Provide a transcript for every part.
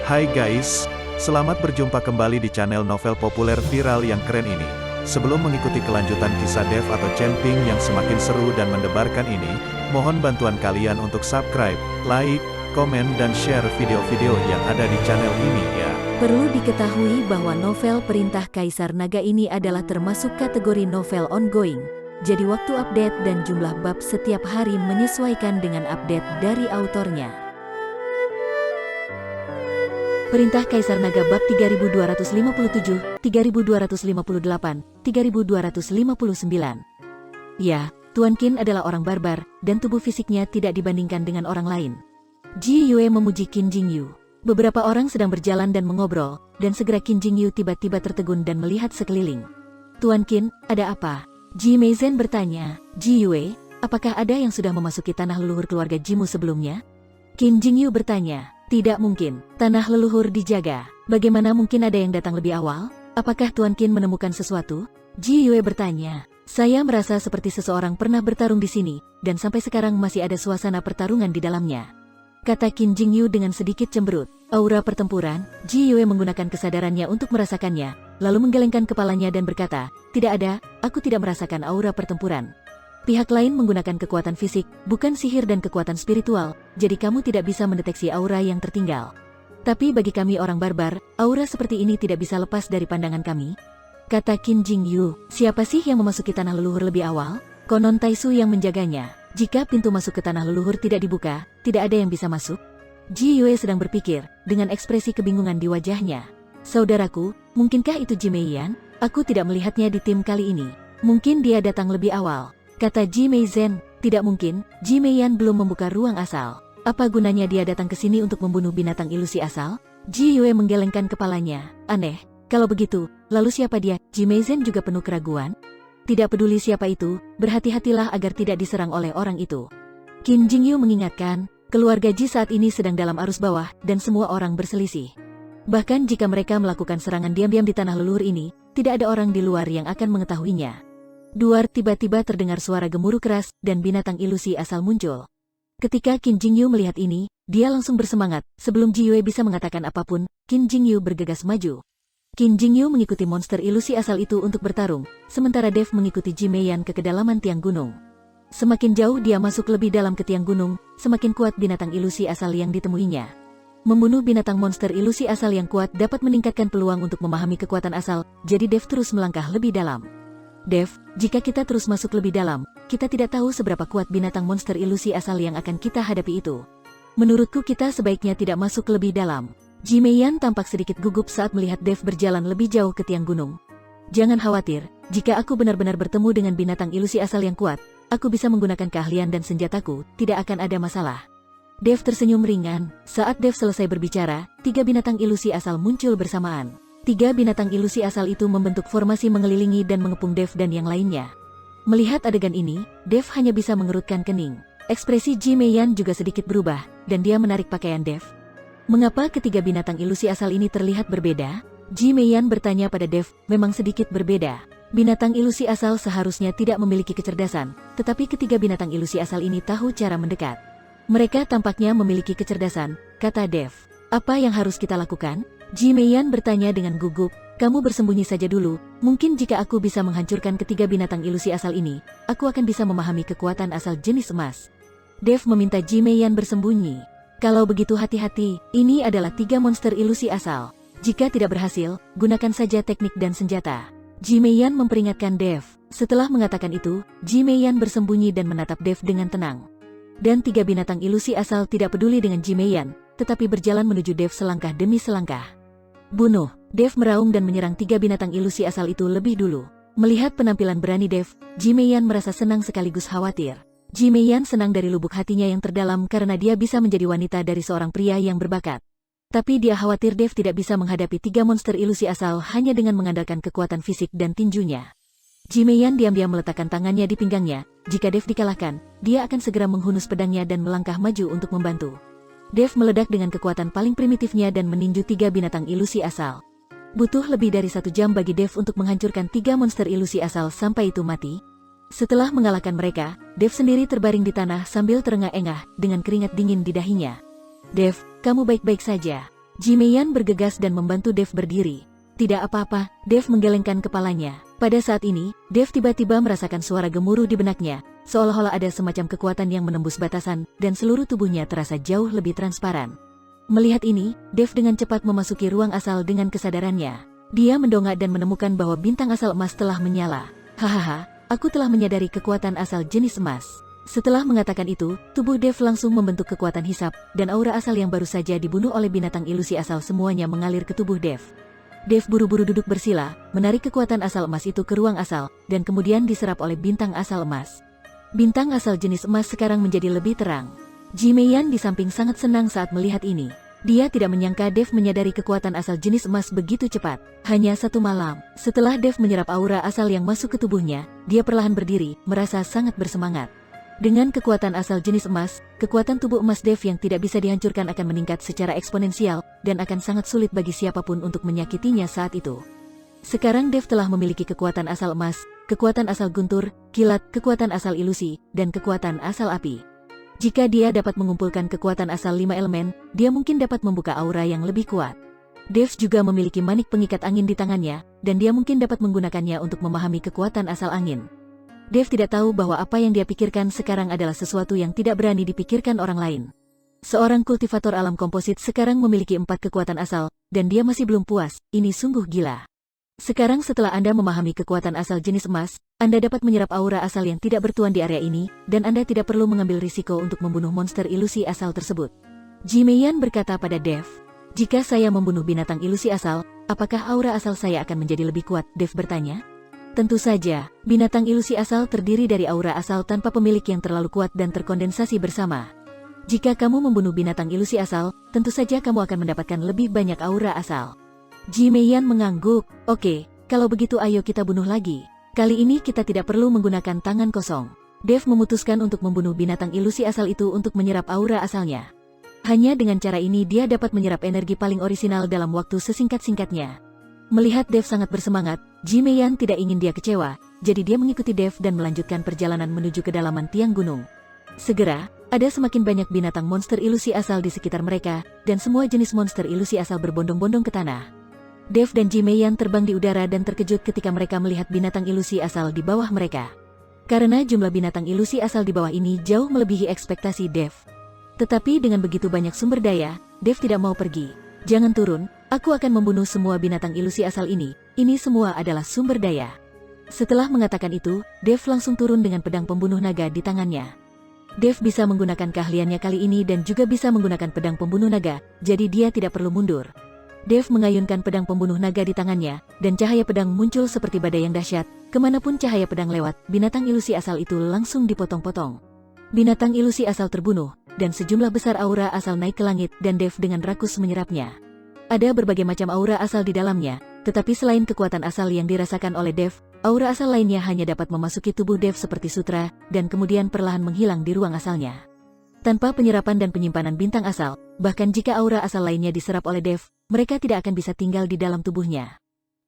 Hai guys, selamat berjumpa kembali di channel novel populer viral yang keren ini. Sebelum mengikuti kelanjutan kisah Dev atau Cenping yang semakin seru dan mendebarkan ini, mohon bantuan kalian untuk subscribe, like, komen dan share video-video yang ada di channel ini ya. Perlu diketahui bahwa novel Perintah Kaisar Naga ini adalah termasuk kategori novel ongoing. Jadi waktu update dan jumlah bab setiap hari menyesuaikan dengan update dari autornya. Perintah Kaisar Naga bab 3257, 3258, 3259. Ya, Tuan Qin adalah orang barbar, dan tubuh fisiknya tidak dibandingkan dengan orang lain. Ji Yue memuji Qin Jingyu. Beberapa orang sedang berjalan dan mengobrol, dan segera Qin Jingyu tiba-tiba tertegun dan melihat sekeliling. Tuan Qin, ada apa? Ji Meizhen bertanya. Ji Yue, apakah ada yang sudah memasuki tanah leluhur keluarga Jimu sebelumnya? Qin Jingyu bertanya. Tidak mungkin, tanah leluhur dijaga. Bagaimana mungkin ada yang datang lebih awal? Apakah Tuan Qin menemukan sesuatu? Ji Yue bertanya. Saya merasa seperti seseorang pernah bertarung di sini, dan sampai sekarang masih ada suasana pertarungan di dalamnya. Kata Qin Jingyu dengan sedikit cemberut. Aura pertempuran, Ji Yue menggunakan kesadarannya untuk merasakannya, lalu menggelengkan kepalanya dan berkata, tidak ada, aku tidak merasakan aura pertempuran. Pihak lain menggunakan kekuatan fisik, bukan sihir dan kekuatan spiritual, jadi kamu tidak bisa mendeteksi aura yang tertinggal. Tapi bagi kami orang barbar, aura seperti ini tidak bisa lepas dari pandangan kami. Kata Qin Jingyu, siapa sih yang memasuki tanah leluhur lebih awal? Konon Taisu yang menjaganya. Jika pintu masuk ke tanah leluhur tidak dibuka, tidak ada yang bisa masuk. Ji Yue sedang berpikir, dengan ekspresi kebingungan di wajahnya. Saudaraku, mungkinkah itu Ji Meiyan? Aku tidak melihatnya di tim kali ini. Mungkin dia datang lebih awal. Kata Ji Meizhen, tidak mungkin, Ji Meiyan belum membuka ruang asal. Apa gunanya dia datang ke sini untuk membunuh binatang ilusi asal? Ji Yue menggelengkan kepalanya. Aneh, kalau begitu, lalu siapa dia? Ji Meizhen juga penuh keraguan. Tidak peduli siapa itu, berhati-hatilah agar tidak diserang oleh orang itu. Qin Jingyu mengingatkan, keluarga Ji saat ini sedang dalam arus bawah, dan semua orang berselisih. Bahkan jika mereka melakukan serangan diam-diam di tanah leluhur ini, tidak ada orang di luar yang akan mengetahuinya. Duar tiba-tiba terdengar suara gemuruh keras, dan binatang ilusi asal muncul. Ketika Qin Jingyu melihat ini, dia langsung bersemangat. Sebelum Ji Yue bisa mengatakan apapun, Qin Jingyu bergegas maju. Qin Jingyu mengikuti monster ilusi asal itu untuk bertarung, sementara Dev mengikuti Ji Meiyan ke kedalaman tiang gunung. Semakin jauh dia masuk lebih dalam ke tiang gunung, semakin kuat binatang ilusi asal yang ditemuinya. Membunuh binatang monster ilusi asal yang kuat dapat meningkatkan peluang untuk memahami kekuatan asal, jadi Dev terus melangkah lebih dalam. Dev, jika kita terus masuk lebih dalam, kita tidak tahu seberapa kuat binatang monster ilusi asal yang akan kita hadapi itu. Menurutku kita sebaiknya tidak masuk lebih dalam. Ji Meiyan tampak sedikit gugup saat melihat Dev berjalan lebih jauh ke tiang gunung. Jangan khawatir, jika aku benar-benar bertemu dengan binatang ilusi asal yang kuat, aku bisa menggunakan keahlian dan senjataku, tidak akan ada masalah. Dev tersenyum ringan. Saat Dev selesai berbicara, 3 binatang ilusi asal muncul bersamaan. 3 binatang ilusi asal itu membentuk formasi mengelilingi dan mengepung Dev dan yang lainnya. Melihat adegan ini, Dev hanya bisa mengerutkan kening. Ekspresi Ji Meiyan juga sedikit berubah, dan dia menarik pakaian Dev. Mengapa ketiga binatang ilusi asal ini terlihat berbeda? Ji Meiyan bertanya pada Dev, memang sedikit berbeda. Binatang ilusi asal seharusnya tidak memiliki kecerdasan, tetapi ketiga binatang ilusi asal ini tahu cara mendekat. Mereka tampaknya memiliki kecerdasan, kata Dev. Apa yang harus kita lakukan? Ji Meiyan bertanya dengan gugup, kamu bersembunyi saja dulu, mungkin jika aku bisa menghancurkan ketiga binatang ilusi asal ini, aku akan bisa memahami kekuatan asal jenis emas. Dev meminta Ji Meiyan bersembunyi. Kalau begitu hati-hati, ini adalah 3 monster ilusi asal. Jika tidak berhasil, gunakan saja teknik dan senjata. Ji Meiyan memperingatkan Dev. Setelah mengatakan itu, Ji Meiyan bersembunyi dan menatap Dev dengan tenang. Dan 3 binatang ilusi asal tidak peduli dengan Ji Meiyan, tetapi berjalan menuju Dev selangkah demi selangkah. Bunuh! Dev meraung dan menyerang 3 binatang ilusi asal itu lebih dulu. Melihat penampilan berani Dev, Ji Meiyan merasa senang sekaligus khawatir. Ji Meiyan senang dari lubuk hatinya yang terdalam karena dia bisa menjadi wanita dari seorang pria yang berbakat. Tapi dia khawatir Dev tidak bisa menghadapi 3 monster ilusi asal hanya dengan mengandalkan kekuatan fisik dan tinjunya. Ji Meiyan diam-diam meletakkan tangannya di pinggangnya. Jika Dev dikalahkan, dia akan segera menghunus pedangnya dan melangkah maju untuk membantu. Dev meledak dengan kekuatan paling primitifnya dan meninju 3 binatang ilusi asal. Butuh lebih dari 1 jam bagi Dev untuk menghancurkan 3 monster ilusi asal sampai itu mati. Setelah mengalahkan mereka, Dev sendiri terbaring di tanah sambil terengah-engah dengan keringat dingin di dahinya. Dev, kamu baik-baik saja. Ji Meiyan bergegas dan membantu Dev berdiri. Tidak apa-apa, Dev menggelengkan kepalanya. Pada saat ini, Dev tiba-tiba merasakan suara gemuruh di benaknya, seolah-olah ada semacam kekuatan yang menembus batasan, dan seluruh tubuhnya terasa jauh lebih transparan. Melihat ini, Dev dengan cepat memasuki ruang asal dengan kesadarannya. Dia mendongak dan menemukan bahwa bintang asal emas telah menyala. Hahaha, aku telah menyadari kekuatan asal jenis emas. Setelah mengatakan itu, tubuh Dev langsung membentuk kekuatan hisap, dan aura asal yang baru saja dibunuh oleh binatang ilusi asal semuanya mengalir ke tubuh Dev. Dev buru-buru duduk bersila, menarik kekuatan asal emas itu ke ruang asal, dan kemudian diserap oleh bintang asal emas. Bintang asal jenis emas sekarang menjadi lebih terang. Ji Meiyan di samping sangat senang saat melihat ini. Dia tidak menyangka Dev menyadari kekuatan asal jenis emas begitu cepat. Hanya satu malam, setelah Dev menyerap aura asal yang masuk ke tubuhnya, dia perlahan berdiri, merasa sangat bersemangat. Dengan kekuatan asal jenis emas, kekuatan tubuh emas Dev yang tidak bisa dihancurkan akan meningkat secara eksponensial, dan akan sangat sulit bagi siapapun untuk menyakitinya saat itu. Sekarang Dev telah memiliki kekuatan asal emas, kekuatan asal guntur, kilat, kekuatan asal ilusi, dan kekuatan asal api. Jika dia dapat mengumpulkan kekuatan asal 5 elemen, dia mungkin dapat membuka aura yang lebih kuat. Dev juga memiliki manik pengikat angin di tangannya, dan dia mungkin dapat menggunakannya untuk memahami kekuatan asal angin. Dev tidak tahu bahwa apa yang dia pikirkan sekarang adalah sesuatu yang tidak berani dipikirkan orang lain. Seorang kultivator alam komposit sekarang memiliki 4 kekuatan asal, dan dia masih belum puas. Ini sungguh gila. Sekarang setelah Anda memahami kekuatan asal jenis emas, Anda dapat menyerap aura asal yang tidak bertuan di area ini, dan Anda tidak perlu mengambil risiko untuk membunuh monster ilusi asal tersebut. Ji Meiyan berkata pada Dev, "Jika saya membunuh binatang ilusi asal, apakah aura asal saya akan menjadi lebih kuat?" Dev bertanya. Tentu saja, binatang ilusi asal terdiri dari aura asal tanpa pemilik yang terlalu kuat dan terkondensasi bersama. Jika kamu membunuh binatang ilusi asal, tentu saja kamu akan mendapatkan lebih banyak aura asal. Ji Meiyan mengangguk. Oke, kalau begitu ayo kita bunuh lagi. Kali ini kita tidak perlu menggunakan tangan kosong. Dev memutuskan untuk membunuh binatang ilusi asal itu untuk menyerap aura asalnya. Hanya dengan cara ini dia dapat menyerap energi paling orisinal dalam waktu sesingkat-singkatnya. Melihat Dev sangat bersemangat, Ji Meiyan tidak ingin dia kecewa, jadi dia mengikuti Dev dan melanjutkan perjalanan menuju kedalaman tiang gunung. Segera, ada semakin banyak binatang monster ilusi asal di sekitar mereka, dan semua jenis monster ilusi asal berbondong-bondong ke tanah. Dev dan Ji Meiyan terbang di udara dan terkejut ketika mereka melihat binatang ilusi asal di bawah mereka. Karena jumlah binatang ilusi asal di bawah ini jauh melebihi ekspektasi Dev. Tetapi dengan begitu banyak sumber daya, Dev tidak mau pergi. Jangan turun, aku akan membunuh semua binatang ilusi asal ini semua adalah sumber daya. Setelah mengatakan itu, Dev langsung turun dengan pedang pembunuh naga di tangannya. Dev bisa menggunakan keahliannya kali ini dan juga bisa menggunakan pedang pembunuh naga, jadi dia tidak perlu mundur. Dev mengayunkan pedang pembunuh naga di tangannya, dan cahaya pedang muncul seperti badai yang dahsyat. Kemanapun cahaya pedang lewat, binatang ilusi asal itu langsung dipotong-potong. Binatang ilusi asal terbunuh, dan sejumlah besar aura asal naik ke langit dan Dev dengan rakus menyerapnya. Ada berbagai macam aura asal di dalamnya, tetapi selain kekuatan asal yang dirasakan oleh Dev, aura asal lainnya hanya dapat memasuki tubuh Dev seperti sutra, dan kemudian perlahan menghilang di ruang asalnya. Tanpa penyerapan dan penyimpanan bintang asal, bahkan jika aura asal lainnya diserap oleh Dev, mereka tidak akan bisa tinggal di dalam tubuhnya.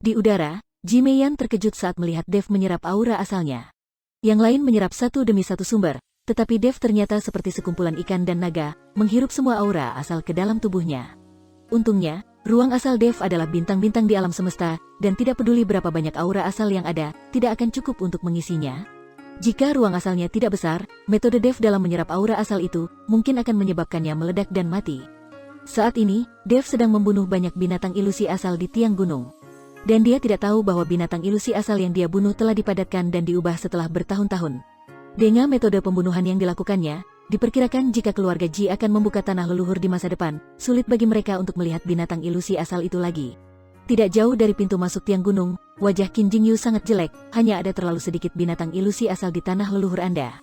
Di udara, Ji Meiyan terkejut saat melihat Dev menyerap aura asalnya. Yang lain menyerap satu demi satu sumber, tetapi Dev ternyata seperti sekumpulan ikan dan naga, menghirup semua aura asal ke dalam tubuhnya. Untungnya, ruang asal Dev adalah bintang-bintang di alam semesta, dan tidak peduli berapa banyak aura asal yang ada, tidak akan cukup untuk mengisinya. Jika ruang asalnya tidak besar, metode Dev dalam menyerap aura asal itu mungkin akan menyebabkannya meledak dan mati. Saat ini, Dev sedang membunuh banyak binatang ilusi asal di tiang gunung. Dan dia tidak tahu bahwa binatang ilusi asal yang dia bunuh telah dipadatkan dan diubah setelah bertahun-tahun. Dengan metode pembunuhan yang dilakukannya, diperkirakan jika keluarga Ji akan membuka tanah leluhur di masa depan, sulit bagi mereka untuk melihat binatang ilusi asal itu lagi. Tidak jauh dari pintu masuk tiang gunung, wajah Qin Jingyu sangat jelek, hanya ada terlalu sedikit binatang ilusi asal di tanah leluhur Anda.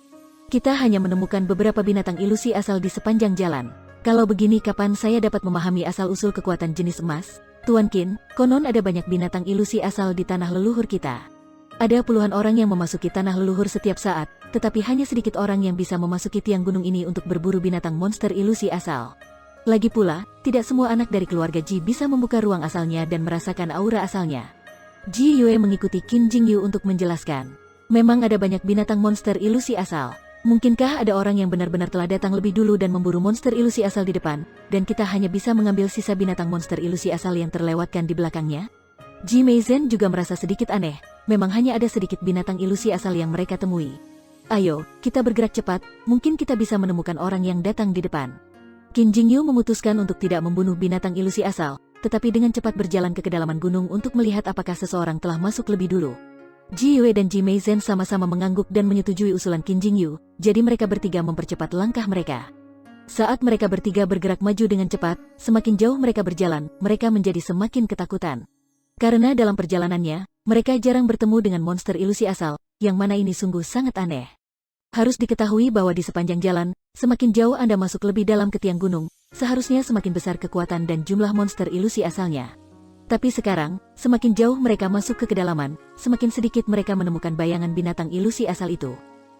Kita hanya menemukan beberapa binatang ilusi asal di sepanjang jalan. Kalau begini kapan saya dapat memahami asal-usul kekuatan jenis emas? Tuan Qin, konon ada banyak binatang ilusi asal di tanah leluhur kita. Ada puluhan orang yang memasuki tanah leluhur setiap saat, tetapi hanya sedikit orang yang bisa memasuki tiang gunung ini untuk berburu binatang monster ilusi asal. Lagi pula, tidak semua anak dari keluarga Ji bisa membuka ruang asalnya dan merasakan aura asalnya. Ji Yue mengikuti Qin Jingyu untuk menjelaskan. Memang ada banyak binatang monster ilusi asal. Mungkinkah ada orang yang benar-benar telah datang lebih dulu dan memburu monster ilusi asal di depan, dan kita hanya bisa mengambil sisa binatang monster ilusi asal yang terlewatkan di belakangnya? Ji Meizen juga merasa sedikit aneh, memang hanya ada sedikit binatang ilusi asal yang mereka temui. Ayo, kita bergerak cepat, mungkin kita bisa menemukan orang yang datang di depan. Qin Jingyu memutuskan untuk tidak membunuh binatang ilusi asal, tetapi dengan cepat berjalan ke kedalaman gunung untuk melihat apakah seseorang telah masuk lebih dulu. Ji Yue dan Ji Meizen sama-sama mengangguk dan menyetujui usulan Qin Jingyu, jadi mereka bertiga mempercepat langkah mereka. Saat mereka bertiga bergerak maju dengan cepat, semakin jauh mereka berjalan, mereka menjadi semakin ketakutan. Karena dalam perjalanannya, mereka jarang bertemu dengan monster ilusi asal, yang mana ini sungguh sangat aneh. Harus diketahui bahwa di sepanjang jalan, semakin jauh Anda masuk lebih dalam ke tiang gunung, seharusnya semakin besar kekuatan dan jumlah monster ilusi asalnya. Tapi sekarang, semakin jauh mereka masuk ke kedalaman, semakin sedikit mereka menemukan bayangan binatang ilusi asal itu.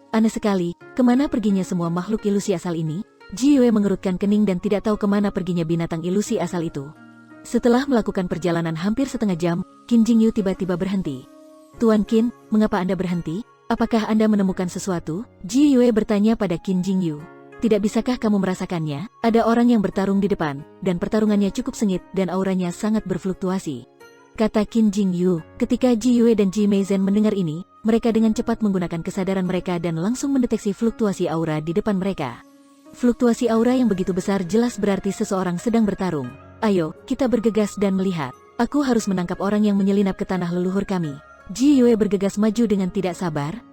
Aneh sekali, kemana perginya semua makhluk ilusi asal ini? Ji Yue mengerutkan kening dan tidak tahu kemana perginya binatang ilusi asal itu. Setelah melakukan perjalanan hampir setengah jam, Qin Jingyu tiba-tiba berhenti. Tuan Qin, mengapa Anda berhenti? Apakah Anda menemukan sesuatu? Ji Yue bertanya pada Qin Jingyu. Tidak bisakah kamu merasakannya? Ada orang yang bertarung di depan, dan pertarungannya cukup sengit dan auranya sangat berfluktuasi. Kata Qin Jingyu. Ketika Ji Yue dan Ji Meizen mendengar ini, mereka dengan cepat menggunakan kesadaran mereka dan langsung mendeteksi fluktuasi aura di depan mereka. Fluktuasi aura yang begitu besar jelas berarti seseorang sedang bertarung. Ayo, kita bergegas dan melihat. Aku harus menangkap orang yang menyelinap ke tanah leluhur kami. Ji Yue bergegas maju dengan tidak sabar.